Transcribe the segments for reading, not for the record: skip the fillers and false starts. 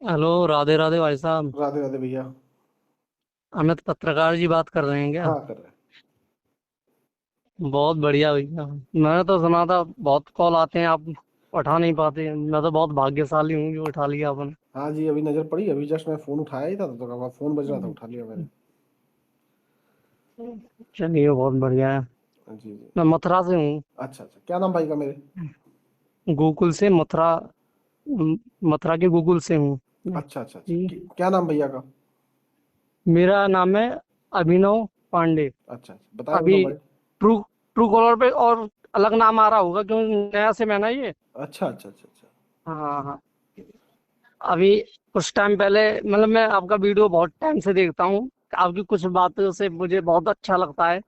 Hello, Radhe Radhe भाई साहब। राधे राधे भैया। अमित पत्रकार जी बात कर रहे हैं क्या? हाँ, कर रहे हैं। बहुत बढ़िया भैया। मैंने तो सुना था बहुत कॉल आते हैं, आप उठा नहीं पाते। मैं तो बहुत भाग्यशाली हूँ जो उठा लिया आपने। हाँ जी, अभी नजर पड़ी, अभी जस्ट मैं फोन उठाया ही था तो कहा फोन बज रहा था, उठा लिया मैंने। चलिए, बहुत बढ़िया है। हाँ जी जी। मैं मथुरा से हूँ। अच्छा अच्छा, क्या नाम भाई का मेरे? गोकुल से मथुरा। मथुरा के गोकुल से हूँ मैं। अच्छा अच्छा अच्छा, जी। क्या नाम भैया का? मेरा नाम है अभिनव पांडे। अच्छा अच्छा, बताए अभी उन्होंने भाई। ट्रू ट्रू कॉलर पे और अलग नाम आ रहा होगा क्योंकि नया सिम है ना ये। अच्छा अच्छा अच्छा अच्छा। हाँ हाँ। अभी कुछ टाइम पहले मतलब मैं आपका वीडियो बहुत टाइम से देखता हूँ। आपकी कुछ बातों से मुझे बहुत अच्छा लगता है।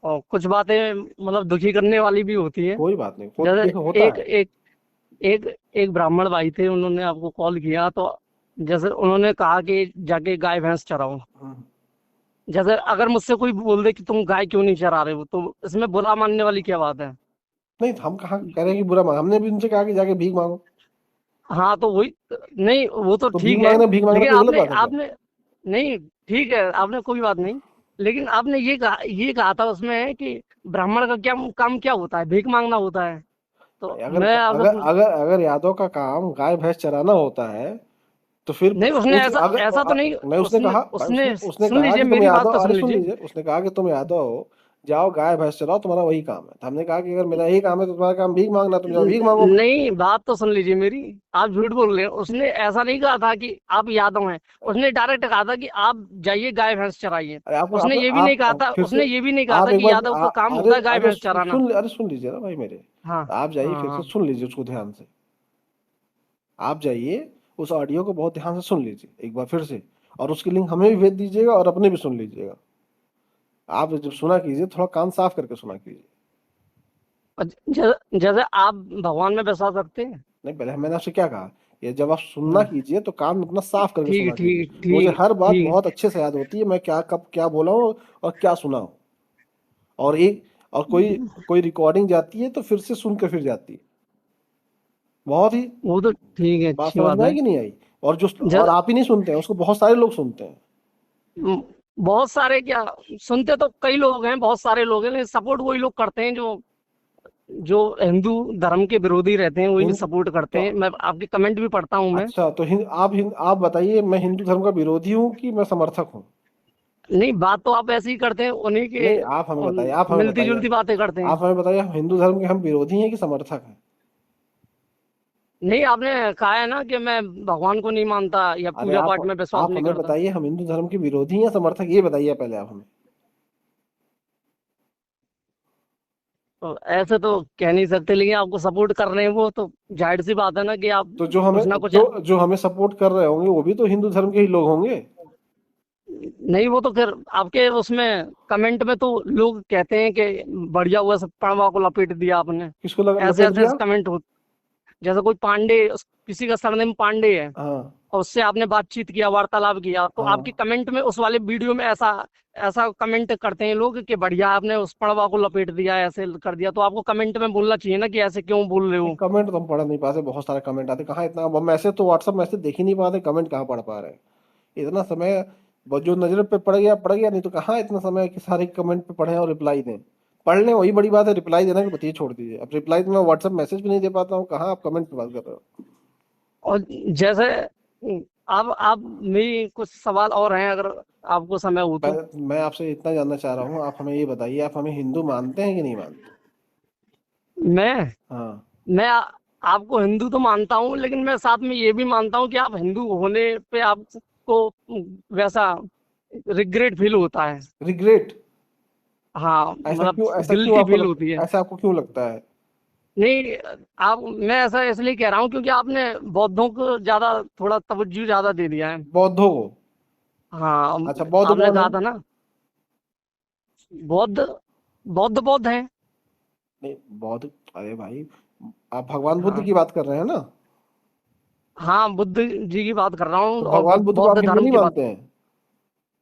और कुछ बातें मतलब दुखी करने वाली भी होती है। कोई बात नहीं, जैसे देखो होता एक है। एक एक एक ब्राह्मण भाई थे, उन्होंने आपको कॉल किया तो जैसे उन्होंने कहा कि जाके गाय भैंस चराओ। हम्म। जैसे अगर मुझसे कोई बोल दे कि तुम गाय क्यों नहीं चरा रहे हो तो इसमें बुरा मानने वाली क्या बात है? नहीं, तो हम कहाँ कह रहे हैं कि बुरा मान, हमने भी उनसे कहा कि जाके भीख मांगो। हाँ तो वही। नहीं वो तो तो ठीक है। भीख मांगना लेकिन कोई गलत आपने बात है क्या? आपने नहीं, ठीक है, आपने कोई बात नहीं। लेकिन आपने ये कहा था उसमें कि ब्राह्मण का क्या काम क्या होता है, भीख मांगना होता है। तो अगर मैं आपसे अगर पूछ। अगर अगर यादव का काम गाय भैंस चराना होता है तो फिर नहीं, उसने उस ऐसा अगर ऐसा तो नहीं। नहीं, उसने उसने कहा भाई, उसने उसने उसने सुन कहा लीजिए, कि तुम मेरी बात यादव, तो अरे सुन सुन लीजिए। लीजिए, उसने कहा कि तुम यादव हो, जाओ गाय भैंस चराओ, तुम्हारा वही काम है। तो हमने कहा कि अगर मेरा यही काम है तो तुम्हारा काम भीख मांगना, तुम जाओ भीख मांगो। नहीं, बात तो सुन लीजिए मेरी। आप झूठ बोल रहे हैं, उसने ऐसा नहीं कहा था कि आप यादव हैं। उसने डायरेक्ट कहा था कि आप जाइए गाय भैंस चराइए। अरे आपको उसने आपने ये भी नहीं कहा आप था, फिर से, उसने ये भी नहीं कहा आप था एक कि बार यादव का काम अरे होता है गाय अरे भैंस चराना। सुन लीजिए ना भाई मेरे। हाँ आप जाइए, हाँ फिर से हाँ। सुन लीजिए उसको ध्यान से। आप जाइए, उस ऑडियो को बहुत ध्यान से सुन लीजिए एक बार फिर से, और उसकी लिंक हमें भी भेज दीजिएगा और अपने भी सुन लीजिएगा। आप जब सुना कीजिए, थोड़ा कान साफ करके सुना कीजिए। और जैसे आप भगवान में विश्वास रखते हैं। नहीं, पहले मैंने आपसे क्या कहा? ये जब आप सुनना हाँ, कीजिए तो कान अपना साफ करके ठीक है सुना कीजिए। ठीक है मुझे ठीक हर बात ठीक बहुत अच्छे से याद होती है, मैं क्या कब क्या बोला हूँ और क्या सुना हूँ। और एक और कोई है। कोई रिकॉर्डिंग जाती है तो फिर से सुन के फिर जाती है। बहुत ही वो तो ठीक है, बात अच्छी समझ बात में आई है। कि नहीं आई? और जो, और जैसे आप ही नहीं सुनते हैं उसको, बहुत सारे लोग सुनते हैं। म, बहुत सारे क्या सुनते तो कई लोग हैं, बहुत सारे लोग हैं, लेकिन सपोर्ट वही लोग करते हैं जो जो हिंदू धर्म के विरोधी रहते हैं, वही हिंद सपोर्ट करते तो हैं। मैं आपके कमेंट भी पढ़ता हूँ मैं। अच्छा, तो आप बताइए, मैं हिंदू धर्म का विरोधी हूँ कि मैं समर्थक हूँ? नहीं, बात तो आप ऐसे ही करते हैं, उन्हीं के नहीं, आप हमें बताइए, आप हमें मिलती बताइए। जुलती बातें करते हैं। आप हमें बताइए, हम हिंदू धर्म के हम विरोधी हैं कि समर्थक हैं? नहीं, आपने कहा है ना कि मैं भगवान को नहीं मानता या अरे पूजा पाठ में विश्वास आप नहीं हमें करता। बताइए, हम हिंदू धर्म के विरोधी हैं या समर्थक, ये बताइए पहले आप हमें। तो ऐसे तो कह नहीं सकते, लेकिन आपको सपोर्ट कर रहे हैं वो तो जाहिर सी बात है ना कि आप तो जो हमें कुछ ना कुछ। जो हमें सपोर्ट कर रहे होंगे वो भी तो हिंदू धर्म के ही लोग होंगे। नहीं, वो तो फिर आपके उसमें कमेंट में तो लोग कहते हैं कि बढ़िया हुआ, सब पड़वा को लपेट दिया आपने। किसको ऐसे लपेट ऐसे दिया? कमेंट हो। जैसे कोई पांडे, किसी का सरनेम पांडे है हाँ और उससे आपने बातचीत किया, वार्तालाप किया, तो आपकी हाँ। कमेंट में उस वाले वीडियो में ऐसा ऐसा कमेंट करते हैं लोग कि बढ़िया आपने उस पड़वा को लपेट दिया, ऐसे कर दिया। तो आपको कमेंट में बोलना चाहिए ना कि ऐसे क्यों बोल रहे हो। कमेंट तो हम पढ़ नहीं पाते, बहुत सारे कमेंट आते, कहाँ इतना, अब मैसेज तो व्हाट्सअप मैसेज देख ही नहीं पाते, कमेंट कहाँ पढ़ पा रहे हैं इतना समय। वो जो नजर पे पड़ गया, नहीं तो कहाँ इतना समय कि सारे कमेंट पे पढ़े और रिप्लाई दें। पढ़ लें वही बड़ी बात है, रिप्लाई देना कि बतिए छोड़ दीजिए। अब रिप्लाई तो मैं व्हाट्सअप मैसेज भी नहीं दे पाता हूँ, कहाँ आप कमेंट पे बात कर रहे हो? और जैसे अब आप मेरी कुछ सवाल और हैं, अगर आपको समय हो तो। मैं आपसे इतना जानना चाह रहा हूँ, आप हमें ये बताइए, आप हमें हिंदू मानते हैं कि नहीं मानते? मैं हाँ। मैं आपको हिंदू तो मानता हूँ, लेकिन मैं साथ में ये भी मानता हूँ कि आप हिंदू होने पे आपको वैसा रिग्रेट फील होता है। रिग्रेट? हाँ, मतलब ऐसा क्यों गिल्टी आपको फील होती है। ऐसा आपको क्यों लगता है? नहीं, आप मैं ऐसा इसलिए कह रहा हूँ क्योंकि आपने बौद्धों को ज्यादा, थोड़ा तवज्जो ज्यादा दे दिया है। बौद्धों को? हाँ, अच्छा, बौद्ध आपने कौन है? कहा था ना बौद्ध। बौद्ध बौद्ध हैं। नहीं, बौद्ध, अरे भाई, आप भगवान बुद्ध हाँ की बात कर रहे हैं ना? हाँ, बुद्ध जी की बात कर रहा हूँ तो और भगवान बुद्ध को आप बौद्ध हिंदू धर्म नहीं की बात। मानते हैं?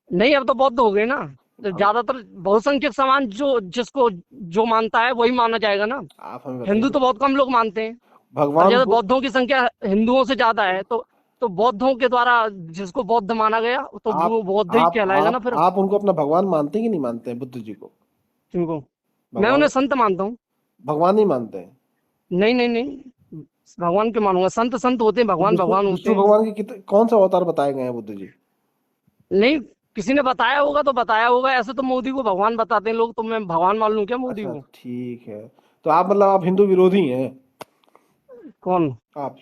नहीं, अब तो बौद्ध हो गए ना। तो अब ज्यादातर बहुसंख्यक समाज जो जिसको जो मानता है वही माना जाएगा ना। आप हमें हिंदू बताइए, तो बहुत कम लोग मानते हैं। और भगवान जैसे बुद्ध, बौद्धों की संख्या हिंदुओं से ज्यादा है तो तो बौद्धों के द्वारा जिसको बौद्ध माना गया तो आप वो बौद्ध ही कहलाएगा ना फिर। आप उनको अपना भगवान मानते हैं कि नहीं मानते हैं, बुद्ध जी को? किनको? मैं भगवान, उन्हें संत मानता हूँ। भगवान नहीं मानते हैं? नहीं नहीं नहीं, भगवान क्यों मानूंगा? संत संत होते हैं, तो भगवान विष्णु भगवान होते विष्णु हैं। भगवान के कितने कौन से अवतार बताए गए हैं बुद्ध जी? नहीं, किसी ने बताया होगा तो बताया होगा, ऐसे तो मोदी को भगवान बताते हैं लोग, तो मैं भगवान मान लूं क्या मोदी अच्छा को? ठीक है, तो आप मतलब आप हिंदू विरोधी हैं? कौन? आप,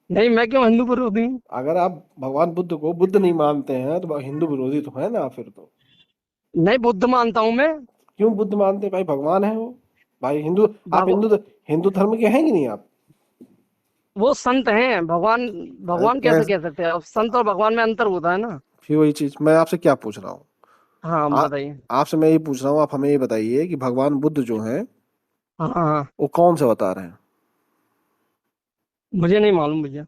नहीं, मैं क्यों हिंदू विरोधी हूँ? अगर आप भगवान बुद्ध को बुद्ध नहीं मानते हैं तो हिंदू विरोधी तो है ना फिर तो। नहीं, बुद्ध मानता हूँ मैं। क्यों बुद्ध मानते हैं भाई, भगवान है वो। भाई हिंदू, आप भगव हिंदू धर्म के हैं कि नहीं आप? वो संत हैं, भगवान अरे भगवान कैसे कैसे, कह सकते हैं? अब संत और भगवान में अंतर होता है ना। फिर वही चीज मैं आपसे क्या पूछ रहा हूँ, हाँ आ- बताइए। आपसे मैं ये पूछ रहा हूँ, आप हमें ये बताइए कि भगवान बुद्ध जो है हाँ हाँ, वो कौन से अवतार हैं? मुझे नहीं मालूम भैया,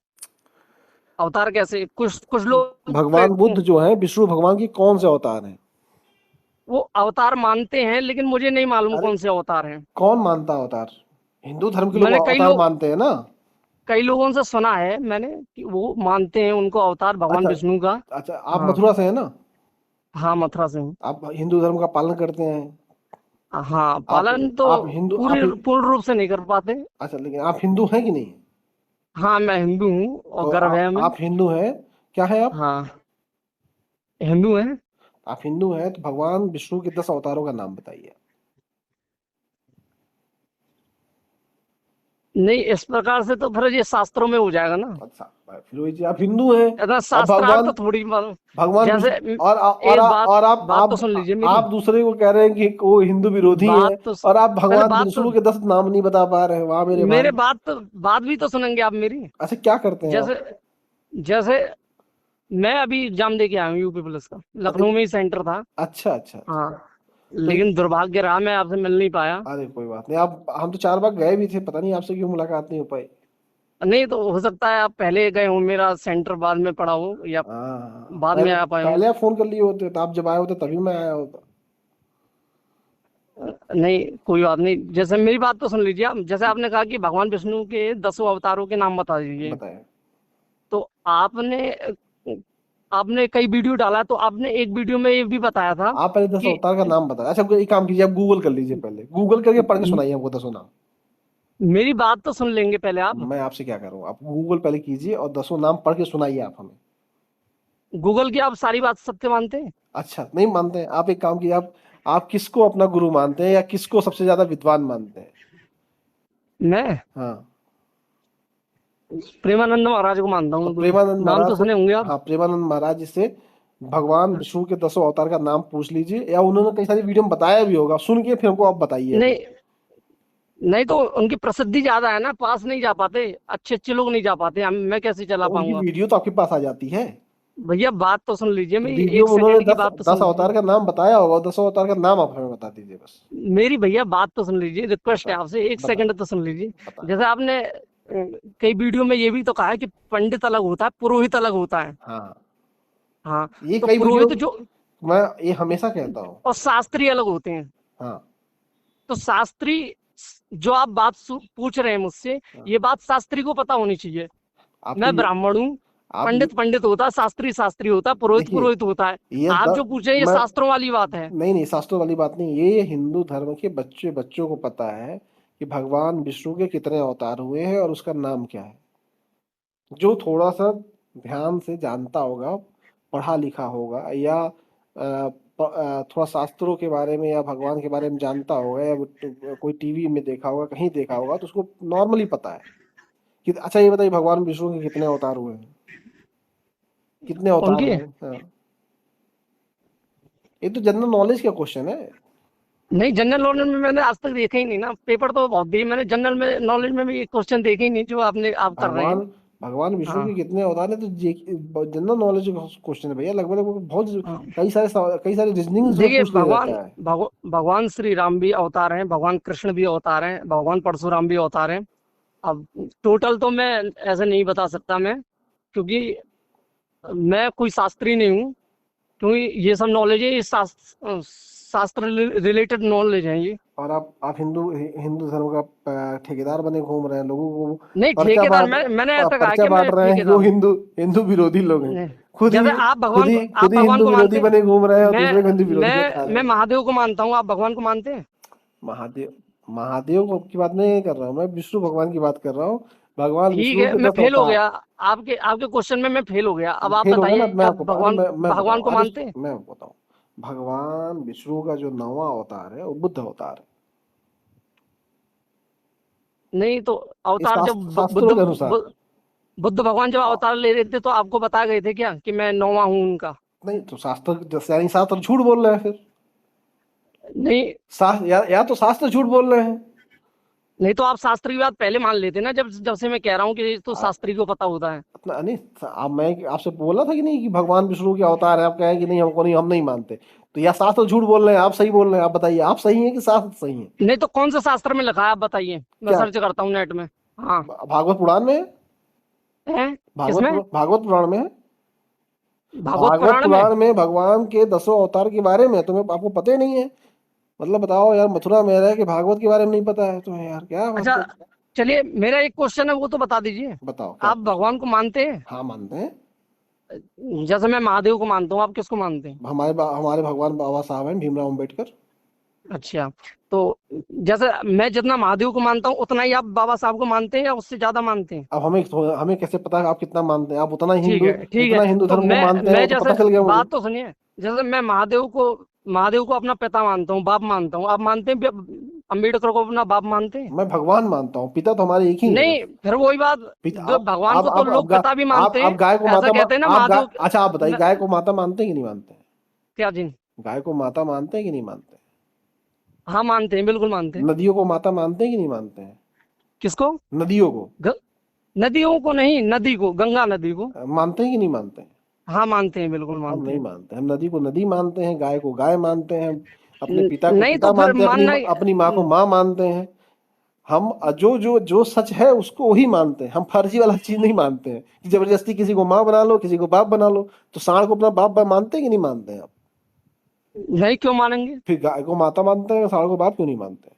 अवतार कैसे? कुछ कुछ लोग भगवान बुद्ध जो है विष्णु भगवान की कौन से अवतार हैं? वो अवतार मानते हैं, लेकिन मुझे नहीं मालूम अरे कौन से अवतार हैं। कौन मानता अवतार? हिंदू धर्म के लोग मैंने अवतार मानते हैं ना। कई लोगों से सुना है मैंने कि वो मानते हैं उनको अवतार भगवान अच्छा, विष्णु का। अच्छा आप हाँ मथुरा से है ना? हाँ, मथुरा से हूँ। आप हिंदू धर्म का पालन करते हैं? हाँ, आप पालन तो आप हिंदू पूरी पूर्ण रूप से नहीं कर पाते। अच्छा लेकिन आप हिंदू हैं कि नहीं? हाँ, मैं हिंदू हूँ और तो गर्व है हमें। आप हिंदू हैं, क्या है आप? हाँ, हिंदू है। आप हिंदू हैं तो भगवान विष्णु के 10 अवतारों का नाम बताइए। नहीं, इस प्रकार से तो फिर ये शास्त्रों में हो जाएगा ना। अच्छा फिर वही चीज, आप हिंदू हैं इतना और शास्त्रार्थ तो थोड़ी मालूम। भगवान जैसे विष्णु और एक बात, और बात तो सुन लीजिए मेरी। आप दूसरे को कह रहे हैं कि वो हिंदू विरोधी है, बात तो और आप पहले भगवान बात तो विष्णु के 10 नाम नहीं बता पा रहे हैं, वाह मेरे मेरे भाई। बात भी तो सुनेंगे आप मेरी। अच्छा क्या करते हैं जैसे आप? जैसे मैं अभी एग्जाम दे के आया हूँ यूपी पुलिस का, अरे लखनऊ में ही सेंटर था। अच्छा अच्छा अच्छा। हाँ, तो लेकिन दुर्भाग्य रहा, मैं आपसे मिल नहीं पाया। अरे कोई बात नहीं, आप हम तो 4 बार गए भी थे, पता नहीं आपसे क्यों मुलाकात नहीं हो पाई। नहीं तो हो सकता है आप पहले गए हो, मेरा सेंटर बाद में पड़ा हो, या बाद में पहले आ पाए हो। पहले आप फोन कर लिए होते तो आप जब आए होते तभी मैं आया होता। नहीं, कोई बात नहीं। जैसे मेरी बात तो सुन लीजिए आप। जैसे आपने कहा कि भगवान विष्णु के 10 अवतारों के नाम बता दीजिए, बताएं। तो आपने कई वीडियो डाला, तो आपने एक वीडियो में ये भी बताया था आप पहले 10 कि अवतार का नाम बताएं। अच्छा एक काम कीजिए, आप गूगल कर लीजिए, पहले गूगल करके पढ़ के सुनाइए हमको 10 नाम। मेरी बात तो सुन लेंगे पहले आप। मैं आपसे क्या करूं, आप गूगल पहले कीजिए और 10 नाम पढ़ के सुनाइए आप हमें। गूगल की आप सारी बात सत्य मानते हैं? अच्छा नहीं मानते हैं, आप एक काम कीजिए, आप किसको अपना गुरु मानते हैं या किसको सबसे ज्यादा विद्वान मानते हैं? मैं हाँ प्रेमानंद महाराज को मानता तो हूँ। प्रेमानंद नाम महाराज तो से, सुने होंगे आप। हाँ प्रेमानंद महाराज जी से भगवान विष्णु के 10 अवतार का नाम पूछ लीजिए, या उन्होंने कई सारी वीडियो में बताया भी होगा, सुन के फिर हमको आप बताइए अभी। नहीं नहीं, तो उनकी प्रसिद्धि ज्यादा है ना, पास नहीं जा पाते, अच्छे अच्छे लोग नहीं जा पाते, मैं कैसे चला तो उनकी पाऊंगा? वीडियो तो आपके पास आ जाती है। भैया बात तो सुन लीजिए तो मेरी, वीडियो एक में उन्होंने सेकंड की 10 बात तो 10 सुन लीजिए। अवतार का नाम बताया होगा, 10 अवतार का नाम आप हमें बता दीजिए बस। मेरी भैया बात तो सुन लीजिए, रिक्वेस्ट बता है आपसे, एक बता सेकंड तो सुन लीजिए। बता। जैसे आपने कई वीडियो में ये भी तो कहा है कि पंडित अलग होता है, पुरोहित अलग होता है। हाँ हाँ, ये तो कई वीडियो पुरोहित जो मैं ये हमेशा कहता हूँ। और शास्त्री अलग होते हैं। हाँ तो शास्त्री, जो आप बात पूछ रहे हैं मुझसे, हाँ। ये बात शास्त्री को पता होनी चाहिए। आपको मैं ये ब्राह्मण हूँ। आप ये पंडित पंडित होता है, शास्त्री शास्त्री होता है, पुरोहित देखिए, पुरोहित होता है। ये आप जो पूछे ये मैं शास्त्रों वाली बात है। नहीं नहीं शास्त्रों वाली बात नहीं, ये हिंदू धर्म के बच्चों को पता है कि भगवान विष्णु के कितने अवतार हुए हैं और उसका नाम क्या है। जो थोड़ा सा ध्यान से जानता होगा, पढ़ा लिखा होगा, या थोड़ा शास्त्रों के बारे में या भगवान के बारे में जानता होगा, या कोई टीवी में देखा होगा, कहीं देखा होगा, तो उसको नॉर्मली पता है कि अच्छा ये बताइए भगवान विष्णु के कितने अवतार हुए हैं, कितने अवतार उनकी हुए हैं? हाँ ये तो जनरल नॉलेज का क्वेश्चन है। नहीं, जनरल नॉलेज में मैंने आज तक देखा ही नहीं ना, पेपर तो बहुत दिए मैंने, जनरल में नॉलेज में भी ये क्वेश्चन देखे ही नहीं जो आप कर रहे भगवान हैं। भगवान विष्णु के हाँ कितने अवतार है तो जनरल नॉलेज का क्वेश्चन है भैया, लगभग लगभग बहुत हाँ। कई सारे रीजनिंग उसमें देखिए, पूछ लिया जाता है। भगवान श्री राम भी अवतार हैं, भगवान कृष्ण भी अवतार हैं, भगवान परशुराम भी अवतार हैं। अब टोटल तो मैं ऐसे नहीं बता सकता मैं, क्योंकि मैं कोई शास्त्री नहीं हूँ। क्योंकि ये सब नॉलेज है, ये शास्त्र रिलेटेड नॉलेज है ये। और आप हिंदू हिंदू धर्म का ठेकेदार बने घूम रहे हैं, लोगों को नहीं पर्चा ठेकेदार, बांट मैंने ऐसा कहा पर्चा कि मैं बांट रहे हैं, ठेकेदार वो हूँ। हिंदू हिंदू विरोधी लोग हैं। नहीं, खुद जैसे ही आप भगवान को, आप खुद ही भगवान हिंदू को विरोधी मानते बने घूम रहे हैं और हैं, दूसरे को हिंदू विरोधी दिखा मैं रहे हैं। महादेव को मानता हूँ, आप भगवान को मानते हैं? महादेव महादेव की बात नहीं कर रहा हूँ मैं, विष्णु भगवान की बात कर रहा हूँ। भगवान ठीक विष्णु है, के मैं 10 फेल हो अवतार। गया, आपके आपके क्वेश्चन में मैं फेल हो गया। अब आप फेल हो गया ना, बताइए, मैं आप आपको भगवान मैं भगवान बताऊं, को मानते हैं? मैं बताऊं। भगवान विष्णु का जो 9वां अवतार है वो बुद्ध अवतार है। नहीं तो इस अवतार जब शास्त्रों के अनुसार। बुद्ध भगवान जब आ, अवतार ले रहे थे तो आपको बताया गए थे क्या कि मैं 9वां हूँ उनका? नहीं तो शास्त्र, यानी शास्त्र झूठ बोल रहे हैं फिर। नहीं या तो शास्त्र झूठ बोल रहे हैं। नहीं तो आप शास्त्री की बात पहले मान लेते ना, जब जब से मैं कह रहा हूँ कि तो आ, शास्त्री को पता होता है। अपना नहीं, अब मैं आपसे बोला था कि नहीं कि भगवान विष्णु के अवतार है, आप कहें कि नहीं हमको नहीं, हम नहीं मानते। तो या शास्त्र झूठ बोल रहे हैं, आप सही बोल रहे हैं। आप बताइए, आप सही हैं कि शास्त्र सही है? नहीं तो कौन सा शास्त्र में लिखा है आप बताइए, मैं क्या सर्च करता हूँ नेट में। हाँ। भागवत पुराण में है? है? किसमें? भागवत पुराण में है। भागवत भागवत पुराण में? पुराण में भगवान के 10 अवतार के बारे में तुम्हें आपको पता ही नहीं है? मतलब बताओ यार, मथुरा में रह के भागवत के बारे में नहीं पता है तुम्हें यार, क्या अच्छा मतलब। चलिए, मेरा एक क्वेश्चन है वो तो बता दीजिए। बताओ क्या आप भगवान को मानते हैं? हाँ मानते हैं। जैसे मैं महादेव को मानता हूँ, आप किसको मानते हैं? हमारे भगवान बाबा साहब हैं, भीमराव अम्बेडकर। अच्छा, तो जैसे मैं जितना महादेव को मानता हूँ उतना ही आप बाबा साहब को मानते हैं या उससे ज्यादा मानते हैं? अब हमें कैसे पता है आप कितना मानते हैं? आप उतना ठीक है, ठीक उतना है। हिंदू तो धर्म को मानते हैं, मैं वो तो जैसे, पता चल गया मुझे। बात तो सुनिए, जैसे मैं महादेव को अपना पिता मानता हूँ, बाप मानता हूँ, आप मानते हैं अम्बेडकर को अपना बाप मानते हैं? मैं भगवान मानता हूँ, पिता तो हमारे एक ही है बस। नहीं, फिर वही बात, जो भगवान को तो लोग पिता भी मानते आप हैं, गाय को ऐसा माता कहते हैं ना आप गाय, महादेव। अच्छा आप बताइए, न- गाय को माता मानते हैं कि नहीं मानते हैं? क्या जी? गाय को माता मानते हैं कि नहीं मानते हैं? हाँ मानते हैं, बिल्कुल मानते हैं। नदियों को माता मानते हैं कि नहीं मानते हैं? किसको? नदियों को ग, नदियों को नहीं, नदी को, गंगा नदी को। मानते हैं कि नहीं मानते हैं? हाँ मानते हैं, बिल्कुल हम मानते नहीं हैं। मानते। हम नदी को नदी मानते हैं, गाय को गाय मानते हैं, अपने पिता को नहीं पिता तो फिर मानते हैं, मानना अपनी माँ को माँ मानते हैं। हम जो जो जो सच है उसको वही मानते हैं। हम फर्जी वाला चीज नहीं मानते हैं कि जबरदस्ती किसी को माँ बना लो, किसी को बाप बना लो। तो सांड को अपना बाप मानते हैं कि नहीं मानते हैं आप? नहीं, क्यों मानेंगे? फिर गाय को माता मानते हैं, सांड को बाप क्यों नहीं मानते हैं?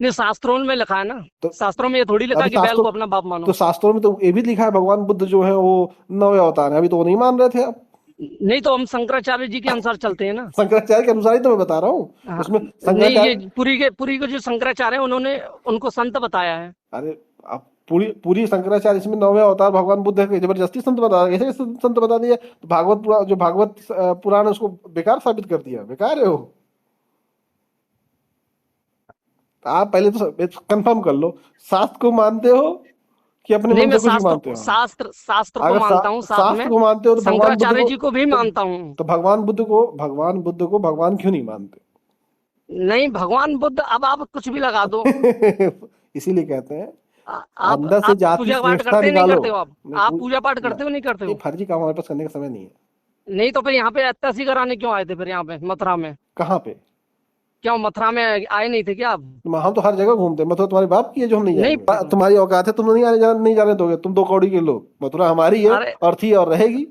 नहीं, शास्त्रों में लिखा है ना, तो शास्त्रों में ये थोड़ी लिखा अभी है कि बैल शास्त्रों को अपना बाप मानो। तो शास्त्रों में तो ये भी लिखा है भगवान बुद्ध जो है वो 9वें अवतार है। अभी तो वो नहीं मान रहे थे आप। नहीं तो हम शंकराचार्य जी के अनुसार चलते हैं ना। शंकराचार्य के अनुसार ही तो मैं बता रहा हूँ। हाँ, उसमें नहीं ये शंकराचार्य, पूरी के जो शंकराचार्य हैं उन्होंने उनको संत बताया है। अरे आप पूरी पूरी शंकराचार्य इसमें 9वें अवतार भगवान बुद्ध है, जबरदस्ती संत बता, ऐसे संत बता दिया तो जो भागवत पुराण है उसको बेकार साबित कर दिया। बेकार है वो। आप पहले तो कंफर्म कर लो, शास्त्र को मानते हो कि अपने नहीं, मन मैं से कुछ भी मानते हो? शास्त्र को अगर मानता हूँ, साथ शास्त्र में को मानते हो तो शंकराचार्य जी को भी मानता हूँ। तो भगवान बुद्ध को भगवान क्यों नहीं मानते? नहीं, भगवान बुद्ध, अब आप कुछ भी लगा दो। इसीलिए कहते हैं आप अंदर से जाति पूजा पाठ श्रेष्ठता करते हैं, नहीं निकालो। करते हो? आप पूजा पाठ करते हो, नहीं करते ये हो? फर्जी काम हमारे पास करने का समय नहीं है। नहीं तो फिर यहाँ पे अत्यासी कराने क्यों आए थे फिर यहाँ पे मथुरा में? कहाँ पे? क्यों मथुरा में आए नहीं थे क्या आप? हम तो हर जगह घूमते हैं। मथुरा तुम्हारे बाप की है जो हम नहीं नहीं। जाएंगे? तुम्हारी औकात है, तुम नहीं जाने दोगे? तुम 2 कौड़ी के लोग। मथुरा हमारी है अरे और थी और रहेगी।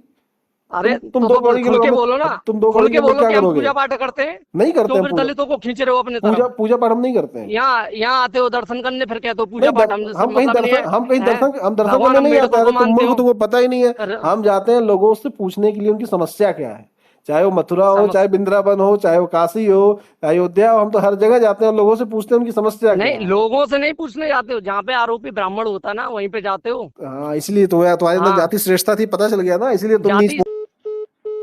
अरे, तुम तो 2 कौड़ी के खुल लोग, के बोलो ना, तुम 2 खुल कौड़ी के के लोग बोलो क्या कि हम करोगे? पूजा पाठ करते हैं। नहीं करते क्यों हैं फिर पूजा। दलितों को खींच रहे हो अपनी तरफ? पूजा पाठ हम नहीं करते हैं। यहाँ आते हो दर्शन करने, फिर कहते हो पूजा नहीं पाठ हमसे हम कहीं मतलब नहीं है। हम दर्शन भगवान करने नहीं जाते। अम्बेडकर अरे को मानते हो? तुमको पता ही नहीं है। अरे, हम जाते हैं लोगों से पूछने के लिए उनकी समस्या क्या है। चाहे वो मथुरा हो, चाहे वृंदावन हो, चाहे वो काशी हो, अयोध्या हो, हम तो हर जगह जाते हैं और लोगों से पूछते हैं उनकी समस्या क्या नहीं, है। लोगों से नहीं पूछने जाते हो, जहाँ पे आरोपी ब्राह्मण होता है ना वहीं पे जाते हो। हाँ, इसलिए तो यार तुम्हारे अंदर हाँ, जाति श्रेष्ठता थी, पता चल गया ना, इसलिए तुम जाति नीच